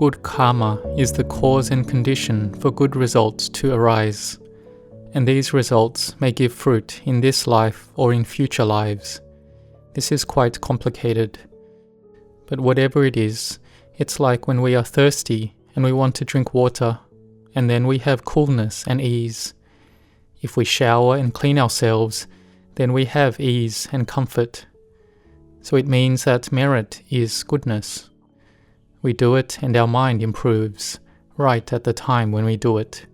good karma is the cause and condition for good results to arise, and these results may give fruit in this life or in future lives. This is quite complicated. But whatever it is, it's like when we are thirsty and we want to drink water, and then we have coolness and ease. If we shower and clean ourselves, then we have ease and comfort. So it means that merit is goodness. We do it and our mind improves, right at the time when we do it.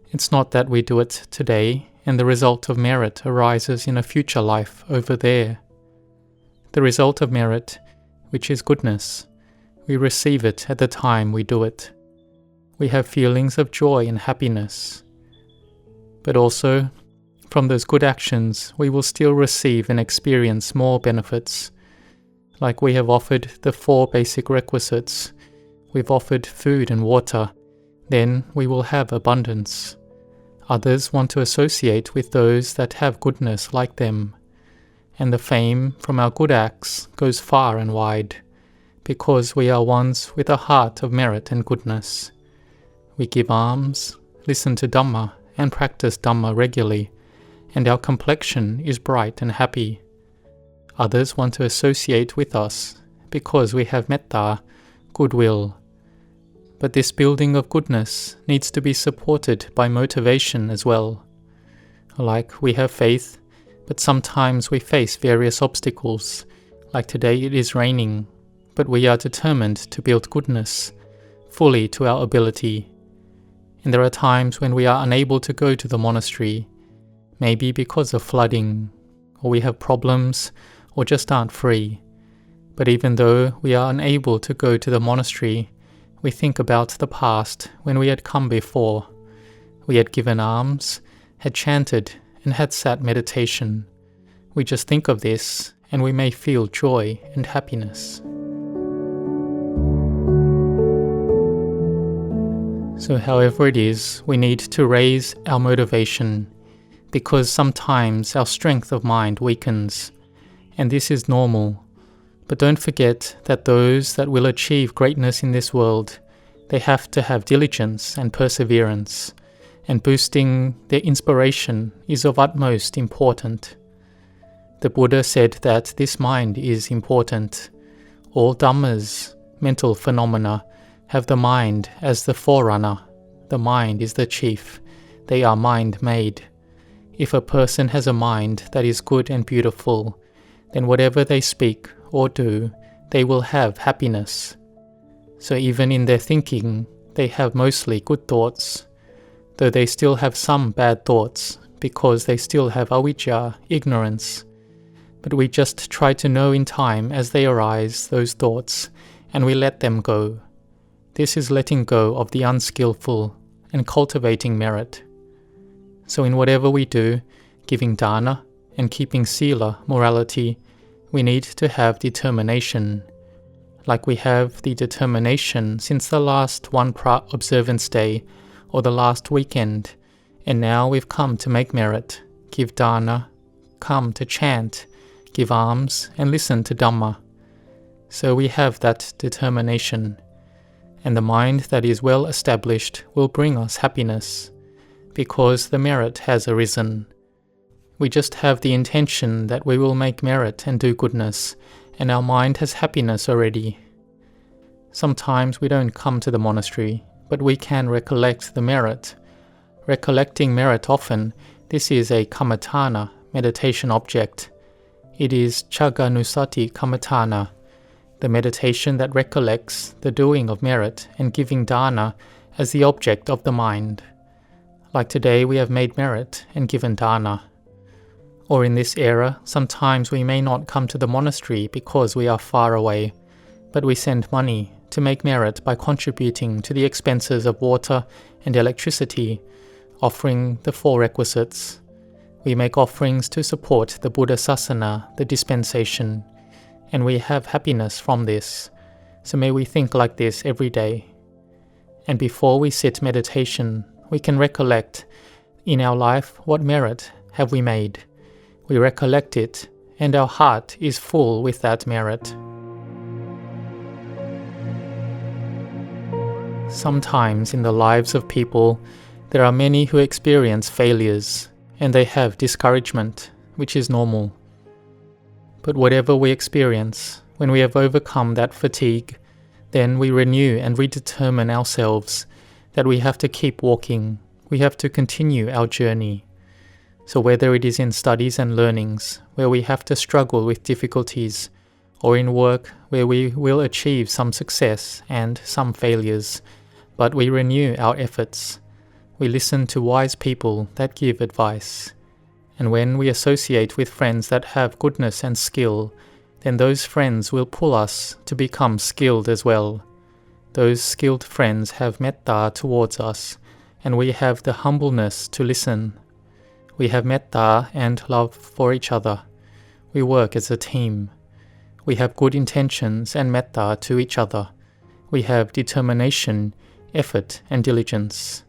It's not that we do it today and the result of merit arises in a future life over there. The result of merit, which is goodness, we receive it at the time we do it. We have feelings of joy and happiness. But also, from those good actions, we will still receive and experience more benefits. Like we have offered the 4 basic requisites, we've offered food and water, then we will have abundance. Others want to associate with those that have goodness like them, and the fame from our good acts goes far and wide, because we are ones with a heart of merit and goodness. We give alms, listen to Dhamma, and practice Dhamma regularly, and our complexion is bright and happy. Others want to associate with us because we have metta, goodwill. But this building of goodness needs to be supported by motivation as well. Like we have faith, but sometimes we face various obstacles. Like today it is raining, but we are determined to build goodness fully to our ability. And there are times when we are unable to go to the monastery, maybe because of flooding, or we have problems, or just aren't free. But even though we are unable to go to the monastery, we think about the past when we had come before. We had given alms, had chanted, and had sat meditation. We just think of this, and we may feel joy and happiness. So however it is, we need to raise our motivation, because sometimes our strength of mind weakens, and this is normal. But don't forget that those that will achieve greatness in this world, they have to have diligence and perseverance, and boosting their inspiration is of utmost importance. The Buddha said that this mind is important. All Dhammas, mental phenomena, have the mind as the forerunner. The mind is the chief. They are mind-made. If a person has a mind that is good and beautiful, then whatever they speak or do, they will have happiness. So even in their thinking, they have mostly good thoughts, though they still have some bad thoughts, because they still have avijja, ignorance. But we just try to know in time as they arise, those thoughts, and we let them go. This is letting go of the unskillful and cultivating merit. So in whatever we do, giving dana and keeping sila, morality, we need to have determination. Like we have the determination since the last Wat Marp observance day or the last weekend, and now we've come to make merit, give dana, come to chant, give alms, and listen to Dhamma. So we have that determination, and the mind that is well established will bring us happiness, because the merit has arisen. We just have the intention that we will make merit and do goodness, and our mind has happiness already. Sometimes we don't come to the monastery, but we can recollect the merit. Recollecting merit often, this is a kammatthana, meditation object. It is chagganusati kammatthana, the meditation that recollects the doing of merit and giving dana as the object of the mind. Like today we have made merit and given dana. Or in this era, sometimes we may not come to the monastery because we are far away, but we send money to make merit by contributing to the expenses of water and electricity, offering the 4 requisites. We make offerings to support the Buddha Sasana, the dispensation, and we have happiness from this. So may we think like this every day. And before we sit meditation, we can recollect in our life what merit have we made. We recollect it, and our heart is full with that merit. Sometimes in the lives of people, there are many who experience failures, and they have discouragement, which is normal. But whatever we experience, when we have overcome that fatigue, then we renew and redetermine ourselves that we have to keep walking, we have to continue our journey. So whether it is in studies and learnings, where we have to struggle with difficulties, or in work where we will achieve some success and some failures, but we renew our efforts. We listen to wise people that give advice. And when we associate with friends that have goodness and skill, then those friends will pull us to become skilled as well. Those skilled friends have metta towards us, and we have the humbleness to listen. We have metta and love for each other. We work as a team. We have good intentions and metta to each other. We have determination, effort, and diligence.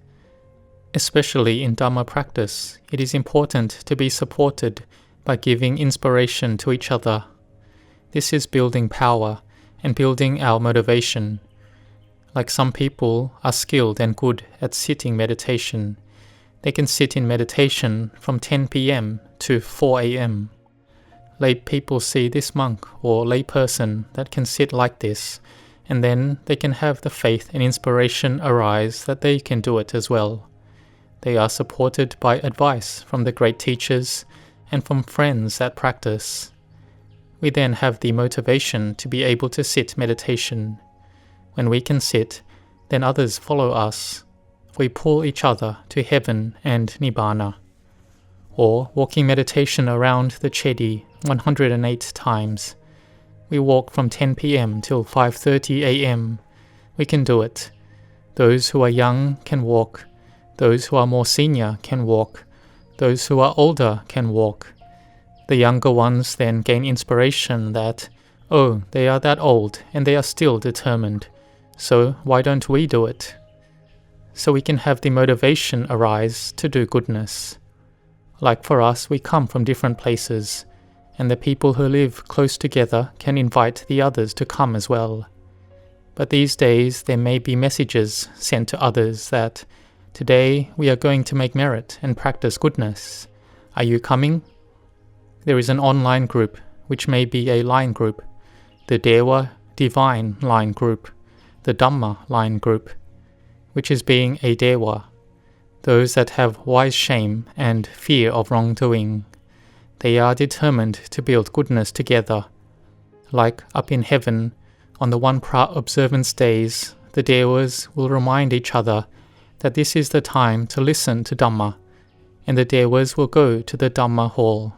Especially in Dhamma practice, it is important to be supported by giving inspiration to each other. This is building power and building our motivation. Like some people are skilled and good at sitting meditation. They can sit in meditation from 10 p.m. to 4 a.m. Lay people see this monk or lay person that can sit like this, and then they can have the faith and inspiration arise that they can do it as well. They are supported by advice from the great teachers and from friends that practice. We then have the motivation to be able to sit meditation. When we can sit, then others follow us. We pull each other to heaven and Nibbana. Or walking meditation around the Chedi 108 times. We walk from 10 p.m. till 5:30 a.m. We can do it. Those who are young can walk. Those who are more senior can walk. Those who are older can walk. The younger ones then gain inspiration that, oh, they are that old and they are still determined. So why don't we do it? So we can have the motivation arise to do goodness. Like for us, we come from different places, and the people who live close together can invite the others to come as well. But these days there may be messages sent to others that, today we are going to make merit and practice goodness. Are you coming? There is an online group, which may be a line group, the Dewa Divine line group, the Dhamma line group, which is being a Dewa, those that have wise shame and fear of wrongdoing. They are determined to build goodness together. Like up in heaven, on the Wat Marp observance days, the Dewas will remind each other that this is the time to listen to Dhamma, and the Dewas will go to the Dhamma hall.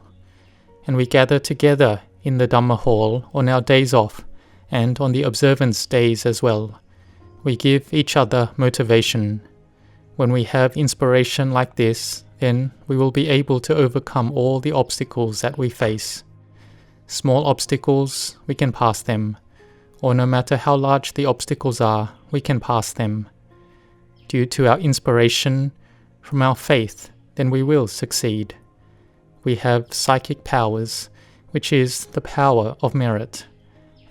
And we gather together in the Dhamma hall on our days off, and on the observance days as well. We give each other motivation. When we have inspiration like this, then we will be able to overcome all the obstacles that we face. Small obstacles, we can pass them, or no matter how large the obstacles are, we can pass them. Due to our inspiration from our faith, then we will succeed. We have psychic powers, which is the power of merit,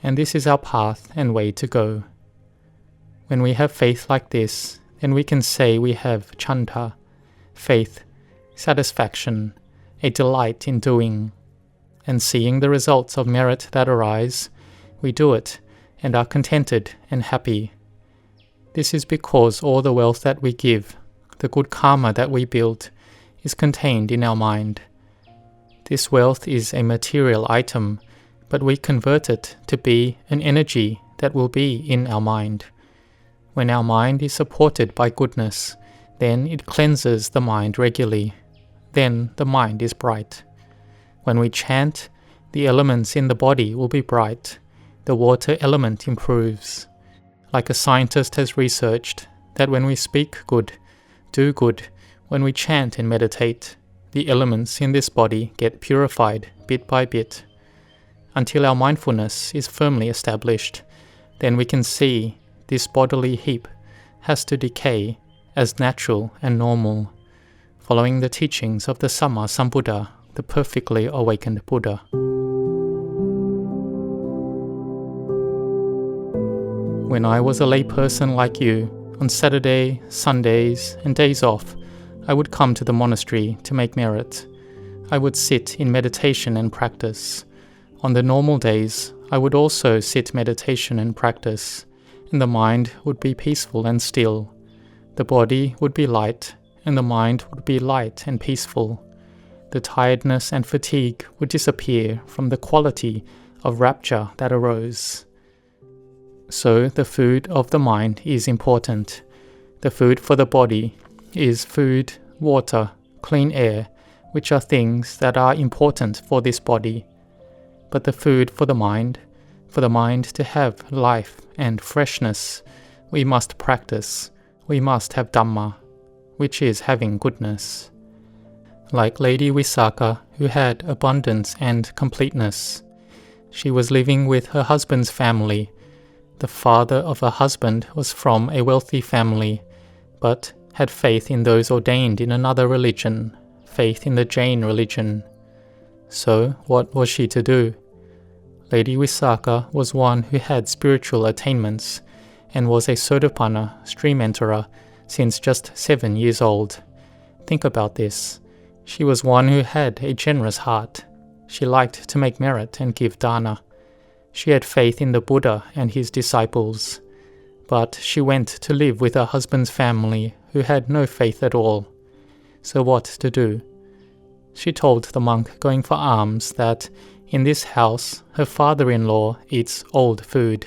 and this is our path and way to go. When we have faith like this, then we can say we have chanta, faith, satisfaction, a delight in doing, and seeing the results of merit that arise, we do it and are contented and happy. This is because all the wealth that we give, the good karma that we build, is contained in our mind. This wealth is a material item, but we convert it to be an energy that will be in our mind. When our mind is supported by goodness, then it cleanses the mind regularly. Then the mind is bright. When we chant, the elements in the body will be bright. The water element improves. Like a scientist has researched, that when we speak good, do good, when we chant and meditate, the elements in this body get purified bit by bit. Until our mindfulness is firmly established, then we can see this bodily heap has to decay as natural and normal, following the teachings of the Samma Sambuddha, the perfectly awakened Buddha. When I was a layperson like you, On Saturday, Sundays, and days off, I would come to the monastery to make merit. I would sit in meditation and practice. On the normal days, I would also sit meditation and practice, and the mind would be peaceful and still. The body would be light, and the mind would be light and peaceful. The tiredness and fatigue would disappear from the quality of rapture that arose. So the food of the mind is important. The food for the body is food, water, clean air, which are things that are important for this body. But the food for the mind to have life and freshness, we must practice. We must have Dhamma, which is having goodness. Like Lady Visakha, who had abundance and completeness. She was living with her husband's family. The father of her husband was from a wealthy family, but had faith in those ordained in another religion, faith in the Jain religion. So what was she to do? Lady Visakha was one who had spiritual attainments, and was a Sotapanna, stream enterer, since just 7 years old. Think about this. She was one who had a generous heart. She liked to make merit and give dana. She had faith in the Buddha and his disciples. But she went to live with her husband's family, who had no faith at all. So what to do? She told the monk going for alms that in this house her father-in-law eats old food.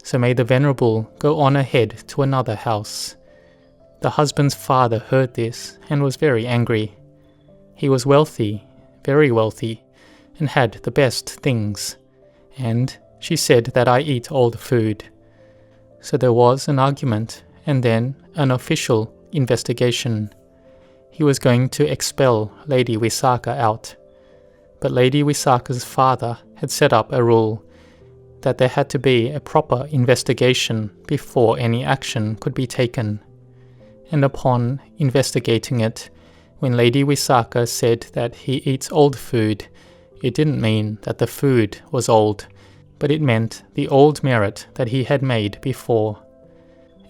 So may the Venerable go on ahead to another house. The husband's father heard this and was very angry. He was wealthy, very wealthy, and had the best things. And she said that I eat old food. So there was an argument, and then an official investigation. He was going to expel Lady Visakha out. But Lady Visakha's father had set up a rule that there had to be a proper investigation before any action could be taken. And upon investigating it, when Lady Visakha said that he eats old food, it didn't mean that the food was old, but it meant the old merit that he had made before.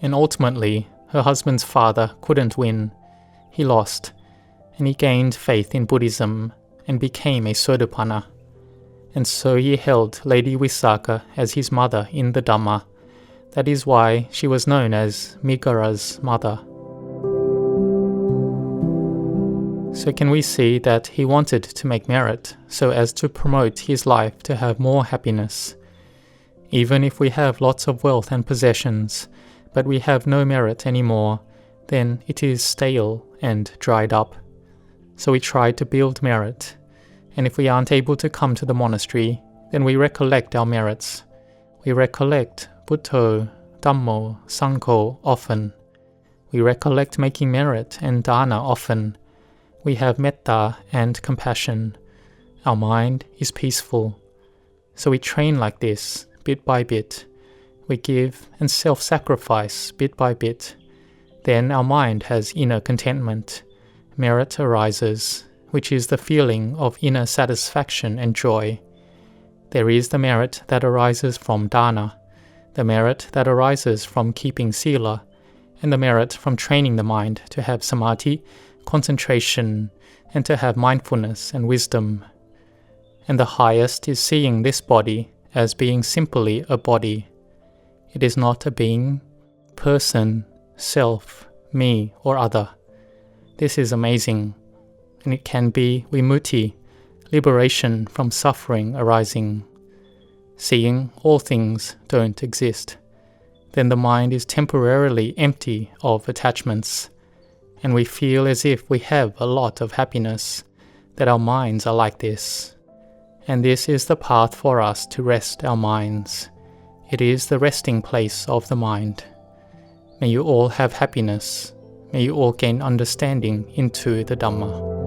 And ultimately, her husband's father couldn't win. He lost, and he gained faith in Buddhism and became a Sotapanna. And so he held Lady Visakha as his mother in the Dhamma. That is why she was known as Migara's mother. So can we see that he wanted to make merit so as to promote his life to have more happiness? Even if we have lots of wealth and possessions, but we have no merit anymore, then it is stale and dried up. So we try to build merit. And if we aren't able to come to the monastery, then we recollect our merits. We recollect Buddho, Dhammo, Sangho often. We recollect making merit and dana often. We have metta and compassion. Our mind is peaceful. So we train like this, bit by bit. We give and self-sacrifice bit by bit. Then our mind has inner contentment. Merit arises, which is the feeling of inner satisfaction and joy. There is the merit that arises from dana, the merit that arises from keeping sila, and the merit from training the mind to have samadhi, concentration, and to have mindfulness and wisdom. And the highest is seeing this body as being simply a body. It is not a being, person, self, me, or other. This is amazing. And it can be vimutti, liberation from suffering arising. Seeing all things don't exist. Then the mind is temporarily empty of attachments, and we feel as if we have a lot of happiness, that our minds are like this. And this is the path for us to rest our minds. It is the resting place of the mind. May you all have happiness. May you all gain understanding into the Dhamma.